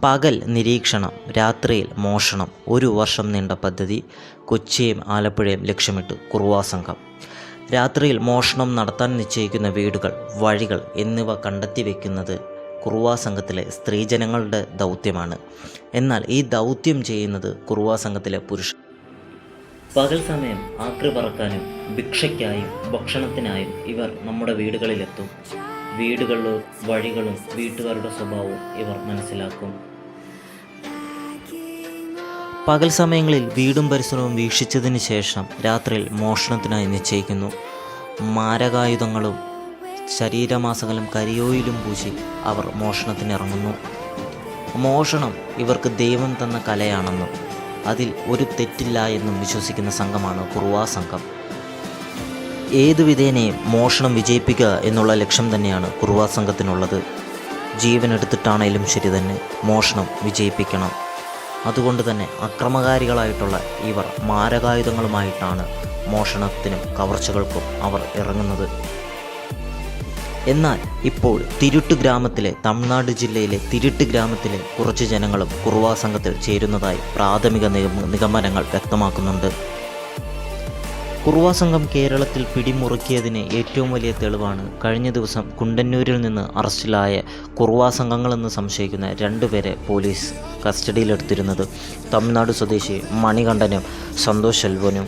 പകൽ നിരീക്ഷണം, രാത്രിയിൽ മോഷണം. 1 വർഷം നീണ്ട പദ്ധതി കൊച്ചിയും ആലപ്പുഴയും ലക്ഷ്യമിട്ട് കുറുവാ സംഘം. രാത്രിയിൽ മോഷണം നടത്താൻ നിശ്ചയിക്കുന്ന വീടുകൾ, വഴികൾ എന്നിവ കണ്ടെത്തി വയ്ക്കുന്നത് കുറുവാ സംഘത്തിലെ സ്ത്രീജനങ്ങളുടെ ദൗത്യമാണ്. എന്നാൽ ഈ ദൗത്യം ചെയ്യുന്നത് കുറുവാ സംഘത്തിലെ പുരുഷൻ. പകൽ സമയം ആക്രി പറക്കാനും ഭിക്ഷയ്ക്കായും ഭക്ഷണത്തിനായും ഇവർ നമ്മുടെ വീടുകളിലെത്തും. വീടുകളും വഴികളും വീട്ടുകാരുടെ സ്വഭാവവും ഇവർ മനസ്സിലാക്കും. പകൽ സമയങ്ങളിൽ വീടും പരിസരവും വീക്ഷിച്ചതിന് ശേഷം രാത്രിയിൽ മോഷണത്തിനായി നിശ്ചയിക്കുന്നു. മാരകായുധങ്ങളും ശരീരമാസകലം കരിയോയിലും പൂശി അവർ മോഷണത്തിനിറങ്ങുന്നു. മോഷണം ഇവർക്ക് ദൈവം തന്ന കലയാണെന്നും അതിൽ ഒരു തെറ്റില്ല എന്നും വിശ്വസിക്കുന്ന സംഘമാണ് കുറുവാ സംഘം. ഏതു വിധേനയും മോഷണം വിജയിപ്പിക്കുക എന്നുള്ള ലക്ഷ്യം തന്നെയാണ് കുറുവാ സംഘത്തിനുള്ളത്. ജീവനെടുത്തിട്ടാണേലും ശരി തന്നെ മോഷണം വിജയിപ്പിക്കണം. അതുകൊണ്ട് തന്നെ അക്രമകാരികളായിട്ടുള്ള ഇവർ മാരകായുധങ്ങളുമായിട്ടാണ് മോഷണത്തിനും കവർച്ചകൾക്കും അവർ ഇറങ്ങുന്നത്. എന്നാൽ ഇപ്പോൾ തിരുട്ട് ഗ്രാമത്തിലെ, തമിഴ്നാട് ജില്ലയിലെ തിരുട്ട് ഗ്രാമത്തിലെ കുറച്ച് ജനങ്ങളും കുറുവാ സംഘത്തിൽ ചേരുന്നതായി പ്രാഥമിക നിഗമനങ്ങൾ വ്യക്തമാക്കുന്നുണ്ട്. കുറുവാ സംഘം കേരളത്തിൽ പിടിമുറുക്കിയതിന് ഏറ്റവും വലിയ തെളിവാണ് കഴിഞ്ഞ ദിവസം കുണ്ടന്നൂരിൽ നിന്ന് അറസ്റ്റിലായ കുറുവാ സംഘങ്ങളെന്ന് സംശയിക്കുന്ന 2 പേരെ പോലീസ് കസ്റ്റഡിയിലെടുത്തിരുന്നത്. തമിഴ്നാട് സ്വദേശി മണികണ്ഠനും സന്തോഷ് സെൽവനും.